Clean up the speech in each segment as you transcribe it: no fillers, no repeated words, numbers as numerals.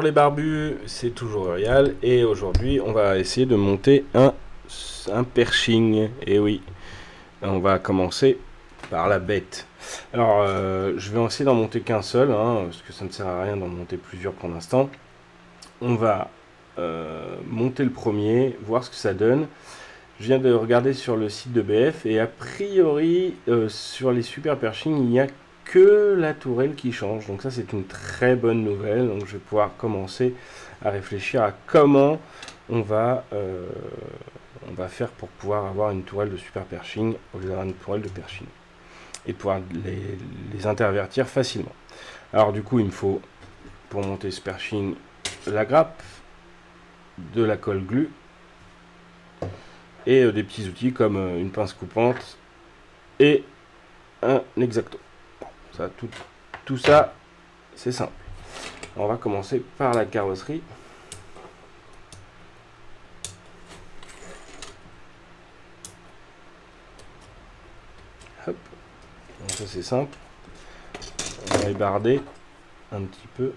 les barbus, c'est toujours Urial et aujourd'hui on va essayer de monter un pershing. Et oui, on va commencer par la bête. Alors je vais essayer d'en monter qu'un seul, hein, parce que ça ne sert à rien d'en monter plusieurs pour l'instant. On va monter le premier, voir ce que ça donne. Je viens de regarder sur le site de BF et a priori sur les super pershing il n'y a que la tourelle qui change, donc ça c'est une très bonne nouvelle. Donc je vais pouvoir commencer à réfléchir à comment on va faire pour pouvoir avoir une tourelle de super pershing au lieu d'avoir une tourelle de pershing et pouvoir les intervertir facilement. Alors du coup il me faut, pour monter ce pershing, la grappe, de la colle glue et des petits outils comme une pince coupante et un exacto. Ça, tout ça, c'est simple. On va commencer par la carrosserie. Hop. Donc ça c'est simple. On va ébarder un petit peu.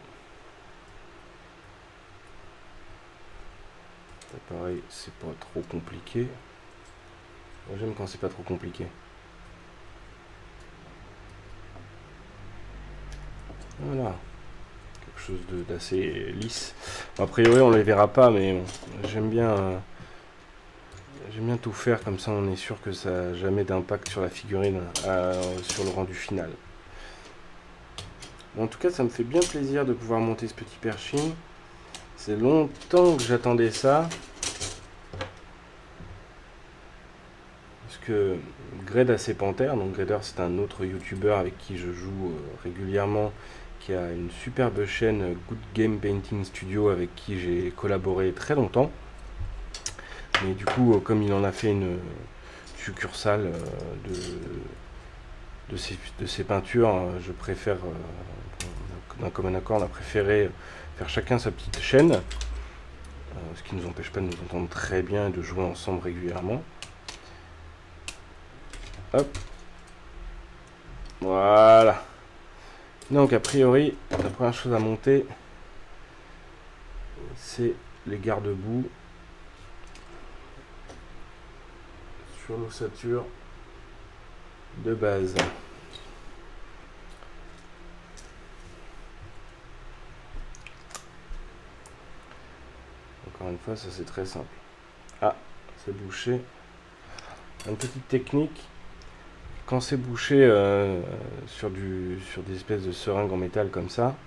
Ça, pareil, c'est pas trop compliqué. Moi, j'aime quand c'est pas trop compliqué. Voilà. Quelque chose d'assez lisse. A priori, on les verra pas, mais bon, j'aime bien tout faire comme ça. On est sûr que ça n'a jamais d'impact sur la figurine, sur le rendu final. Bon, en tout cas, ça me fait bien plaisir de pouvoir monter ce petit pershing. C'est longtemps que j'attendais ça. Parce que Gred a ses panthères. Donc Greder, c'est un autre youtubeur avec qui je joue régulièrement, qui a une superbe chaîne Good Game Painting Studio avec qui j'ai collaboré très longtemps. Mais du coup, comme il en a fait une succursale de ses peintures, je préfère, d'un commun accord, on a préféré faire chacun sa petite chaîne, ce qui ne nous empêche pas de nous entendre très bien et de jouer ensemble régulièrement. Hop. Voilà. Donc a priori, la première chose à monter, c'est les garde-boue sur l'ossature de base. Encore une fois, ça c'est très simple. Ah, c'est bouché. Une petite technique. Quand c'est bouché sur des espèces de seringues en métal comme ça,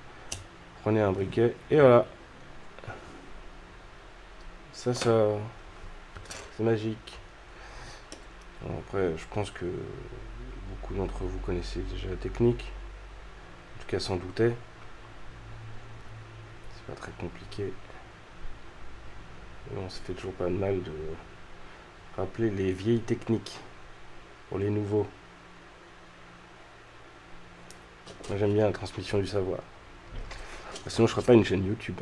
prenez un briquet et voilà. Ça c'est magique. Bon, après, je pense que beaucoup d'entre vous connaissez déjà la technique. En tout cas, s'en doutaient. C'est pas très compliqué. Mais on se fait toujours pas de mal de rappeler les vieilles techniques pour les nouveaux. Moi j'aime bien la transmission du savoir. Sinon je ferais pas une chaîne YouTube.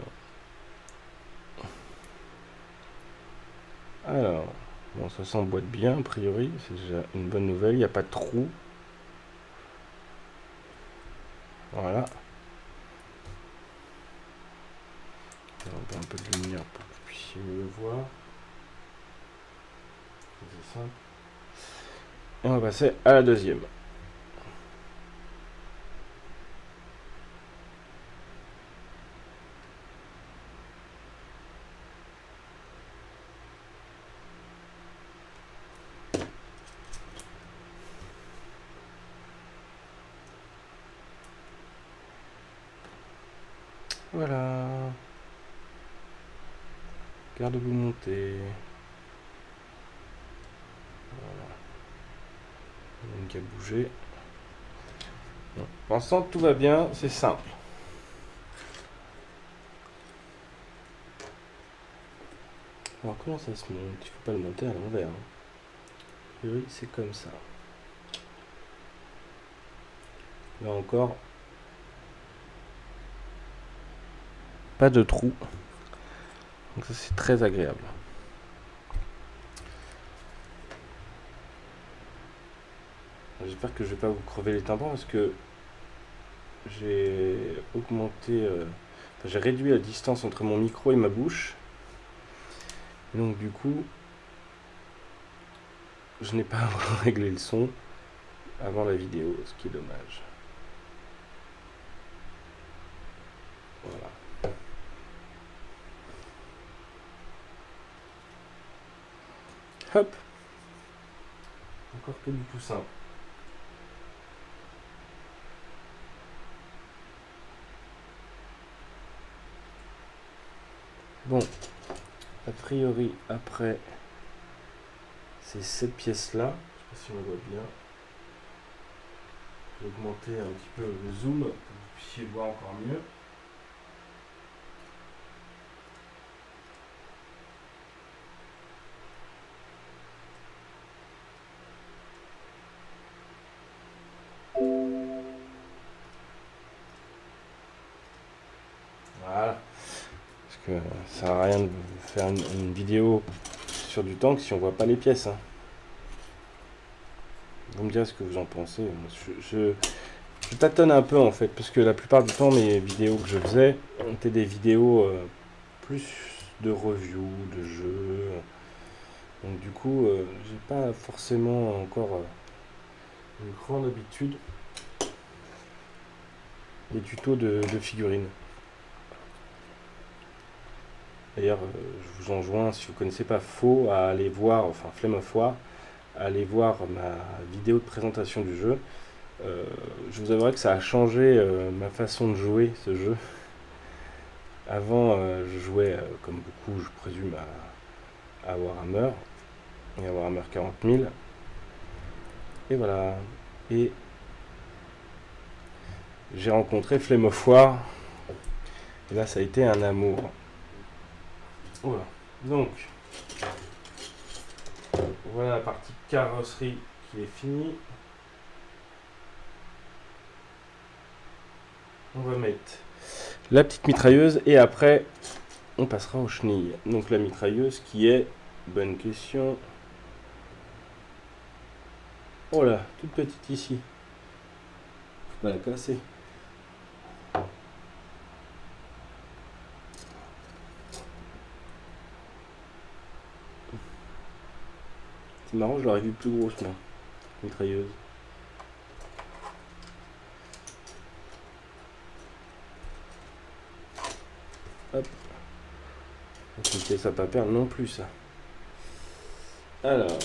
Alors, bon, ça s'emboîte bien a priori, c'est déjà une bonne nouvelle, il n'y a pas de trou. Voilà. On va un peu de lumière pour que vous puissiez mieux le voir. C'est simple. Et on va passer à la deuxième. Voilà. Garde-boue montée. Voilà. Il y a une qui a bougé. Bon. Pour l'instant, tout va bien, c'est simple. Alors, comment ça se monte? Il ne faut pas le monter à l'envers. Oui, c'est comme ça. Là encore, pas de trou. Donc ça c'est très agréable. J'espère que je vais pas vous crever les tympans parce que j'ai augmenté, J'ai réduit la distance entre mon micro et ma bouche. Et donc du coup, je n'ai pas réglé le son avant la vidéo, ce qui est dommage. Voilà. Hop. Encore que du tout simple. Bon, a priori, après ces 7 pièces-là, je sais pas si on le voit bien, je vais augmenter un petit peu le zoom pour que vous puissiez voir encore mieux. Voilà. Parce que ça sert à rien de faire une vidéo sur du tank si on voit pas les pièces. Hein. Vous me direz ce que vous en pensez. Je tâtonne un peu en fait, parce que la plupart du temps mes vidéos que je faisais étaient des vidéos plus de review, de jeux. Donc du coup, j'ai pas forcément encore une grande habitude des tutos de figurines. D'ailleurs, je vous enjoins, si vous ne connaissez pas Faux, à aller voir, enfin Flame of War, à aller voir ma vidéo de présentation du jeu. Je vous avouerai que ça a changé ma façon de jouer ce jeu. Avant, je jouais, comme beaucoup, je présume, à Warhammer, et à Warhammer 40 000. Et voilà. Et j'ai rencontré Flame of War. Et là, ça a été un amour. Voilà. Donc, voilà la partie carrosserie qui est finie. On va mettre la petite mitrailleuse et après on passera aux chenilles. Donc la mitrailleuse qui est, bonne question. Oh là, toute petite ici. Faut pas la casser. C'est marrant, je l'aurais vu plus grosse moi, mitrailleuse. Hop. C'est une pièce à pas perdre non plus ça. Alors.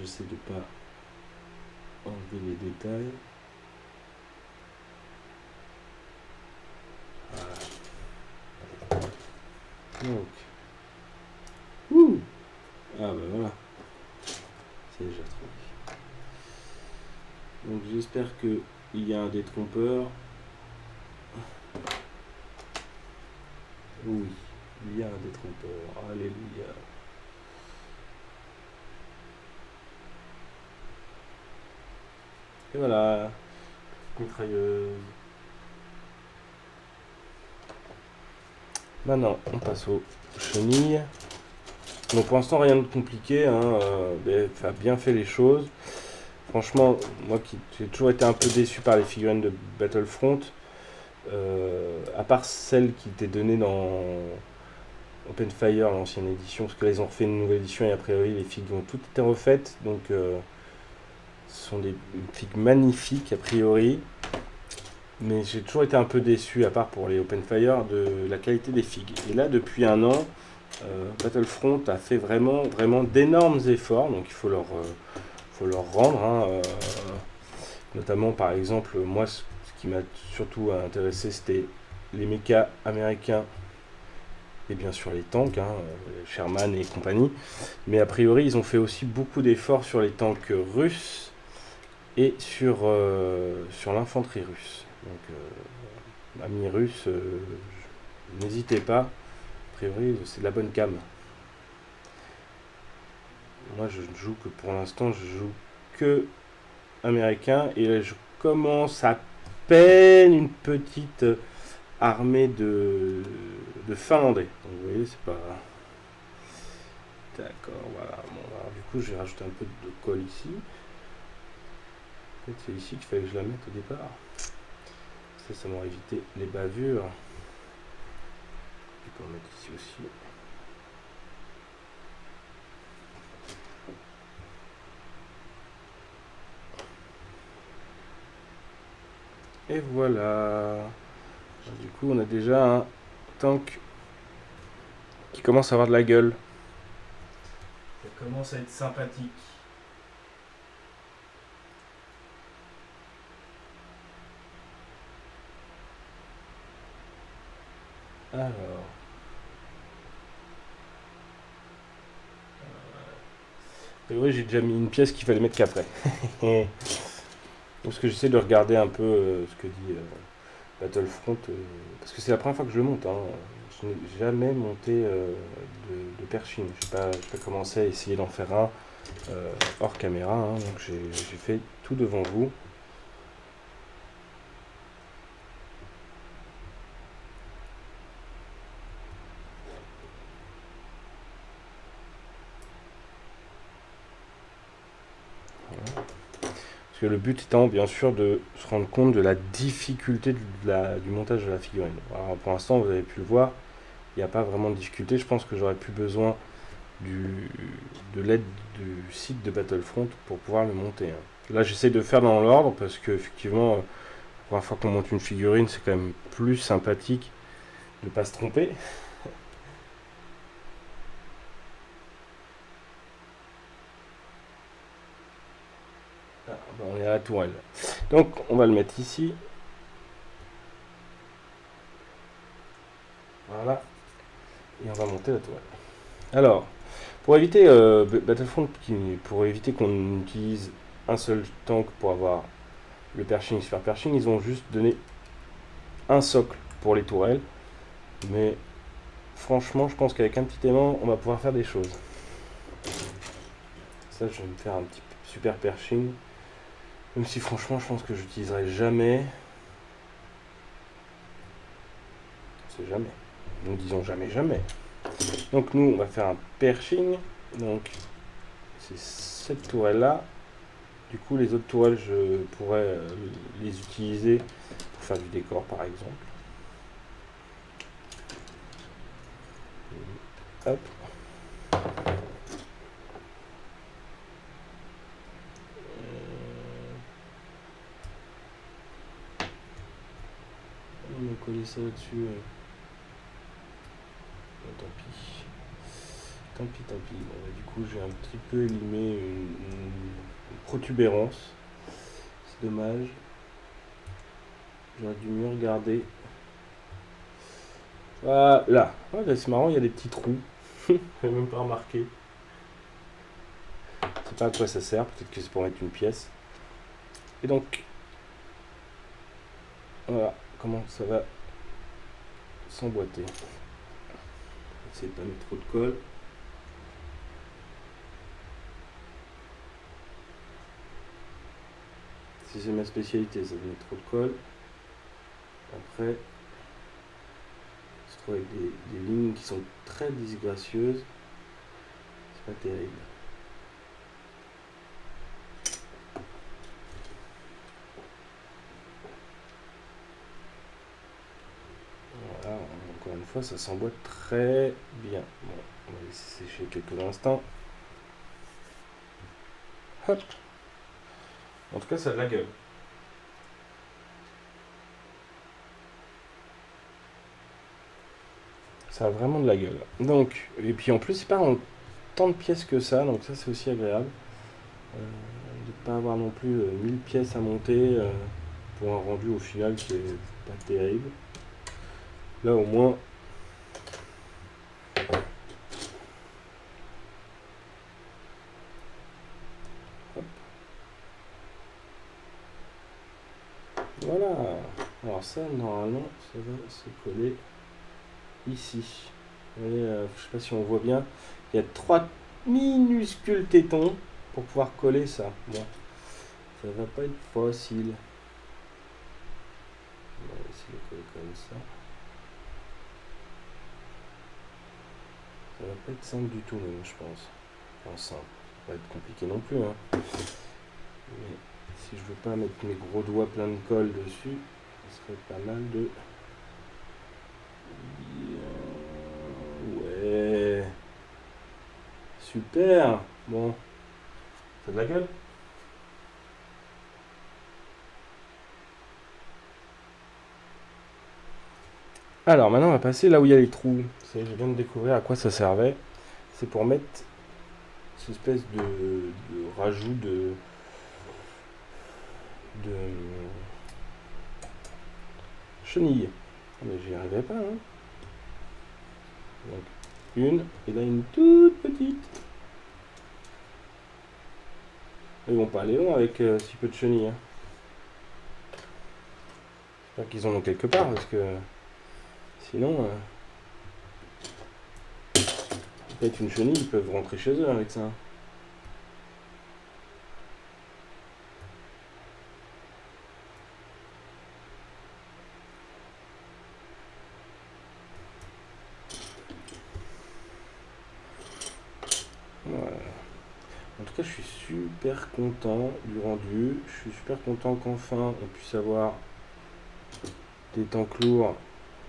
J'essaie de pas enlever les détails. Voilà. Donc. Ouh. Ah bah voilà. C'est déjà trouvé. Donc j'espère qu'il y a un détrompeur. Oui, il y a un détrompeur. Alléluia. Et voilà. Mitrailleuse. Maintenant, on passe aux chenilles. Donc pour l'instant, rien de compliqué. Hein, a bien fait les choses. Franchement, moi qui j'ai toujours été un peu déçu par les figurines de Battlefront, à part celles qui étaient données dans Open Fire, l'ancienne édition, parce que là ils ont refait une nouvelle édition et a priori les figues ont toutes été refaites, donc ce sont des figues magnifiques a priori, mais j'ai toujours été un peu déçu, à part pour les Open Fire, de la qualité des figues. Et là depuis un an, Battlefront a fait vraiment d'énormes efforts, donc il faut leur rendre, hein, notamment par exemple, moi ce qui m'a surtout intéressé c'était les mechas américains et bien sûr les tanks, hein, Sherman et compagnie, mais a priori ils ont fait aussi beaucoup d'efforts sur les tanks russes et sur l'infanterie russe. Donc amis russes, n'hésitez pas, a priori c'est de la bonne cam. Moi je ne joue que pour l'instant, je joue que américain et là je commence à peine une petite armée de finlandais. Donc vous voyez, c'est pas D'accord, voilà. Bon, alors, du coup, je vais rajouter un peu de colle ici. En fait, c'est ici qu'il fallait que je la mette au départ. Ça m'aurait évité les bavures. Je peux en mettre ici aussi. Et voilà. Du coup, on a déjà un tank qui commence à avoir de la gueule. Ça commence à être sympathique. Alors. Et oui, j'ai déjà mis une pièce qu'il fallait mettre qu'après. Parce que j'essaie de regarder un peu ce que dit Battlefront. Parce que c'est la première fois que je le monte. Hein. Je n'ai jamais monté de pershing. Je n'ai pas commencé à essayer d'en faire un hors caméra. Hein. Donc j'ai fait tout devant vous. Parce que le but étant bien sûr de se rendre compte de la difficulté du montage de la figurine. Alors, pour l'instant, vous avez pu le voir, il n'y a pas vraiment de difficulté. Je pense que j'aurais plus besoin de l'aide du site de Battlefront pour pouvoir le monter. Hein. Là, j'essaie de faire dans l'ordre parce que effectivement, la première fois qu'on monte une figurine, c'est quand même plus sympathique de ne pas se tromper. Ah, ben, on est à la tourelle. Donc, on va le mettre ici. Voilà. Et on va monter la tourelle. Alors, pour éviter Battlefront, pour éviter qu'on utilise un seul tank pour avoir le pershing, super pershing, ils ont juste donné un socle pour les tourelles. Mais franchement, je pense qu'avec un petit aimant, on va pouvoir faire des choses. Ça, je vais me faire un petit super pershing. Même si franchement, je pense que j'utiliserai jamais. C'est jamais. Nous disons jamais, jamais. Donc nous, on va faire un pershing. Donc c'est cette tourelle là. Du coup, les autres tourelles, je pourrais les utiliser pour faire du décor, par exemple. Hop. On va coller ça au-dessus. Tant pis. Tant pis, tant pis. Bon, du coup, j'ai un petit peu élimé une protubérance. C'est dommage. J'aurais dû mieux regarder. Voilà. Ah, c'est marrant, il y a des petits trous. J'ai même pas remarqué. Je sais pas à quoi ça sert. Peut-être que c'est pour mettre une pièce. Et donc, voilà comment ça va s'emboîter. Essayer de pas mettre trop de colle. Si c'est ma spécialité, ça va mettre trop de colle. Après, se trouve avec des lignes qui sont très disgracieuses. C'est pas terrible. Voilà, encore une fois, ça s'emboîte très bien. Bon, on va laisser sécher quelques instants. Hop. En tout cas, ça a de la gueule. Ça a vraiment de la gueule. Donc, et puis en plus, c'est pas en tant de pièces que ça, donc ça c'est aussi agréable. De ne pas avoir non plus 1000 pièces à monter pour un rendu au final qui est pas terrible. Là au moins, hop. Voilà. Alors ça, normalement, ça va se coller ici. Et, je sais pas si on voit bien, il y a 3 minuscules tétons pour pouvoir coller ça. Bon, ça va pas être facile. On va essayer de coller comme ça. Ça va pas être simple du tout, même, je pense. Enfin, simple. Ça va être compliqué non plus, hein. Mais si je veux pas mettre mes gros doigts plein de colle dessus, ce serait pas mal de... Ouais. Super. Bon. Ça a de la gueule? Alors maintenant on va passer là où il y a les trous. Je viens de découvrir à quoi ça servait. C'est pour mettre cette espèce de rajout de chenilles. Mais j'y arrivais pas, hein. Donc une, et là une toute petite. Ils vont pas aller loin avec si peu de chenilles, hein. J'espère qu'ils en ont quelque part parce que sinon, peut-être une chenille, ils peuvent rentrer chez eux avec ça. Voilà. En tout cas, je suis super content du rendu. Je suis super content qu'enfin on puisse avoir des tanks lourds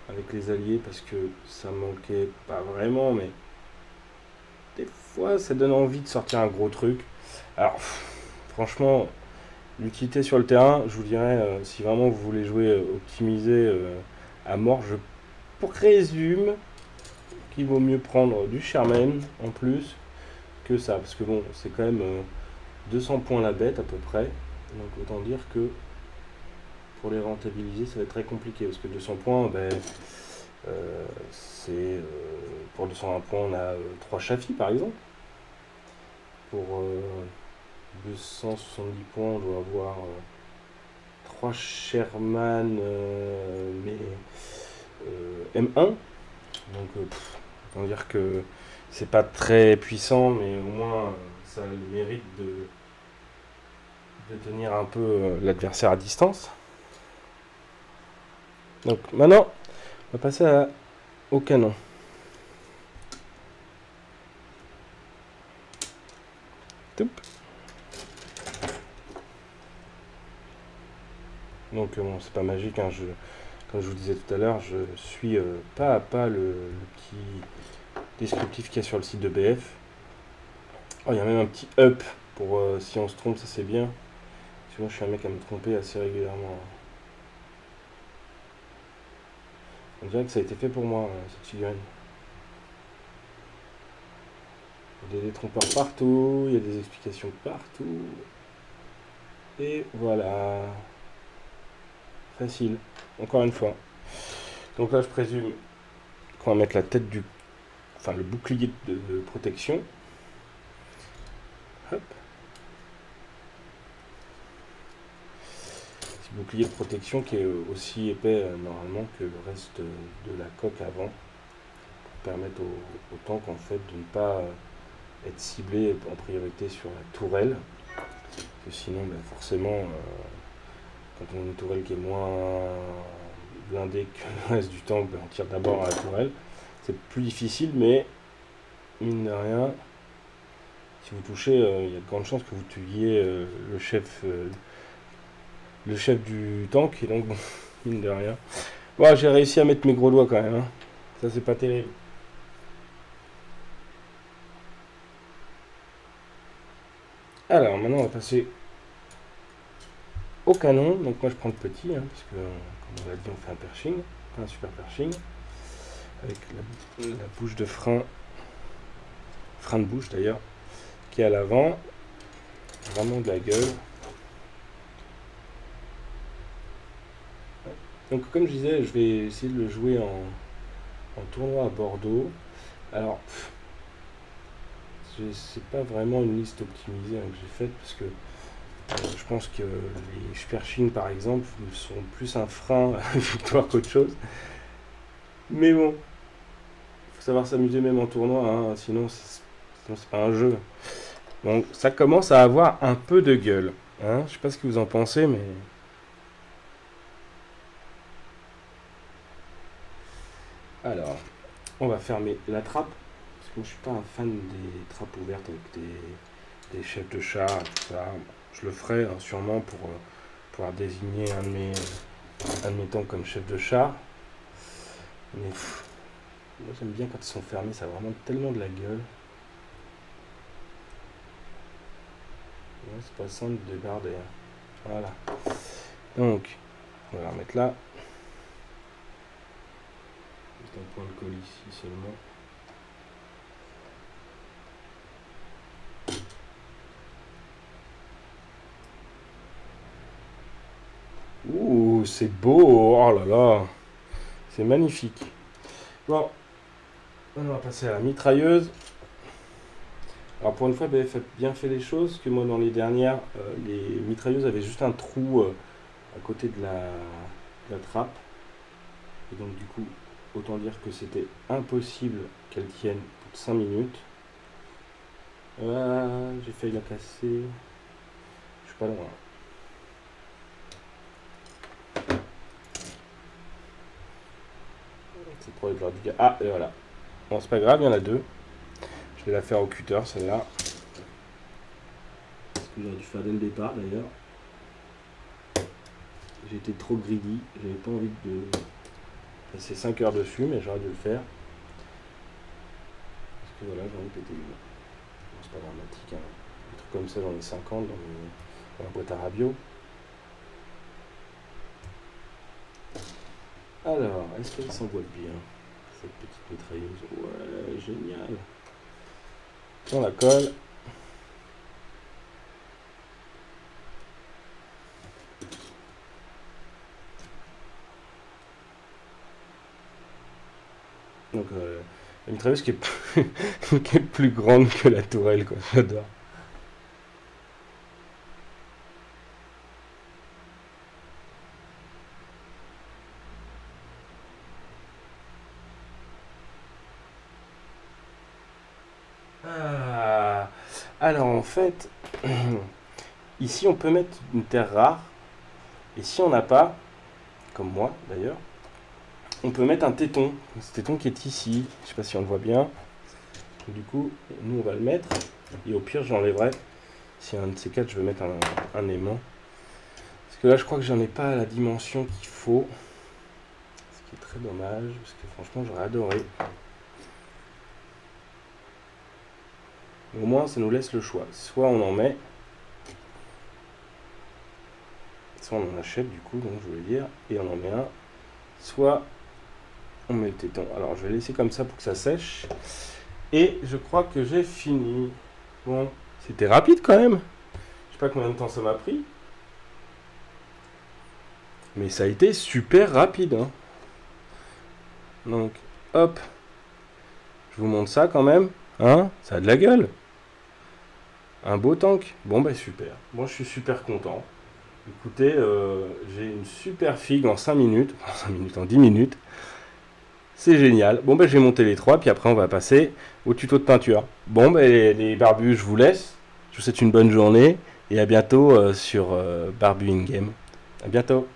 avec les alliés parce que ça manquait pas vraiment, mais des fois ça donne envie de sortir un gros truc. Alors, franchement, l'utilité sur le terrain, je vous dirais, si vraiment vous voulez jouer optimisé à mort, je présume qu'il vaut mieux prendre du Sherman en plus que ça, parce que bon, c'est quand même 200 points la bête à peu près, donc autant dire que pour les rentabiliser ça va être très compliqué, parce que 200 points, ben, c'est pour 220 points on a 3 Chaffis par exemple, pour 270 points on doit avoir 3 Sherman mais M1, donc autant dire que c'est pas très puissant, mais au moins ça a le mérite de tenir un peu l'adversaire à distance. Donc maintenant, on va passer au canon. Toup. Donc bon, c'est pas magique, hein, comme je vous disais tout à l'heure, je suis pas à pas le petit descriptif qu'il y a sur le site de BF. Oh, il y a même un petit up pour si on se trompe, ça c'est bien. Sinon, je suis un mec à me tromper assez régulièrement. On dirait que ça a été fait pour moi, cette figurine. Il y a des détrompeurs partout, il y a des explications partout. Et voilà. Facile, encore une fois. Donc là, je présume qu'on va mettre la tête du... Enfin, le bouclier de protection. Hop. Petit bouclier de protection qui est aussi épais normalement que le reste de la coque avant. Pour permettre au tank en fait de ne pas être ciblé en priorité sur la tourelle. Parce que sinon, ben, forcément, quand on a une tourelle qui est moins blindée que le reste du tank, ben, on tire d'abord à la tourelle. C'est plus difficile, mais mine de rien, si vous touchez, il y a de grandes chances que vous tuiez le chef du tank, et donc, bon, mine de rien. Bon, j'ai réussi à mettre mes gros doigts quand même, hein. Ça, c'est pas terrible. Alors, maintenant, on va passer au canon. Donc, moi, je prends le petit, hein, parce que, comme on l'a dit, on fait un Pershing, un super Pershing, avec la bouche de frein de bouche d'ailleurs, qui est à l'avant, vraiment de la gueule. Donc comme je disais, je vais essayer de le jouer en tournoi à Bordeaux. Alors, c'est pas vraiment une liste optimisée, hein, que j'ai faite, parce que je pense que les Pershing par exemple sont plus un frein à la victoire qu'autre chose. Mais bon, faut savoir s'amuser même en tournoi, hein, sinon c'est pas un jeu. Donc ça commence à avoir un peu de gueule, hein. Je sais pas ce que vous en pensez, mais... Alors, on va fermer la trappe, Parce que moi je suis pas un fan des trappes ouvertes avec des chefs de char et tout ça. Je le ferai hein, sûrement pour pouvoir désigner un de mes tanks comme chef de char. Mais moi j'aime bien quand ils sont fermés, ça a vraiment tellement de la gueule. Ouais, c'est pas simple de débarder. Hein. Voilà. Donc, on va la remettre là. Juste un point de colle ici seulement. Ouh, c'est beau. Oh là là. C'est magnifique. Bon, on va passer à la mitrailleuse. Alors pour une fois, BF a bien fait les choses, parce que moi dans les dernières, les mitrailleuses avaient juste un trou à côté de la trappe. Et donc du coup, autant dire que c'était impossible qu'elle tienne plus de 5 minutes. J'ai failli la casser. Je suis pas loin. C'est pour les dégâts. Ah, et voilà. Bon, c'est pas grave, il y en a deux. Je vais la faire au cutter, celle-là. Ce que j'aurais dû faire dès le départ, d'ailleurs. J'ai été trop greedy. J'avais pas envie de passer 5 heures dessus, mais j'aurais dû le faire. Parce que voilà, j'en ai pété une. Bon, c'est pas dramatique, hein. Des trucs comme ça, j'en ai 50 dans la boîte à radio. Alors, est-ce qu'elle s'emboîte bien, cette petite mitrailleuse? Ouais, génial. On la colle. Donc, la mitrailleuse qui est plus grande que la tourelle, quoi. J'adore. Alors en fait, ici on peut mettre une terre rare, et si on n'a pas, comme moi d'ailleurs, on peut mettre un téton. Ce téton qui est ici, je sais pas si on le voit bien. Du coup, nous on va le mettre, et au pire j'enlèverai, si un de ces quatre je veux mettre un aimant. Parce que là je crois que j'en ai pas la dimension qu'il faut, ce qui est très dommage, parce que franchement j'aurais adoré. Au moins, ça nous laisse le choix. Soit on en met, soit on en achète du coup, donc je voulais dire, et on en met un. Soit on met le téton. Alors je vais laisser comme ça pour que ça sèche. Et je crois que j'ai fini. Bon, c'était rapide quand même. Je sais pas combien de temps ça m'a pris. Mais ça a été super rapide. Hein. Donc, hop. Je vous montre ça quand même. Hein, ça a de la gueule. Un beau tank. Bon bah super. Moi je suis super content. Écoutez, j'ai une super figue en 5 minutes. En 5 minutes, en 10 minutes. C'est génial. Bon bah j'ai monté les trois. Puis après on va passer au tuto de peinture. Bon bah les barbus, je vous laisse. Je vous souhaite une bonne journée. Et à bientôt sur Barbu In Game. À bientôt.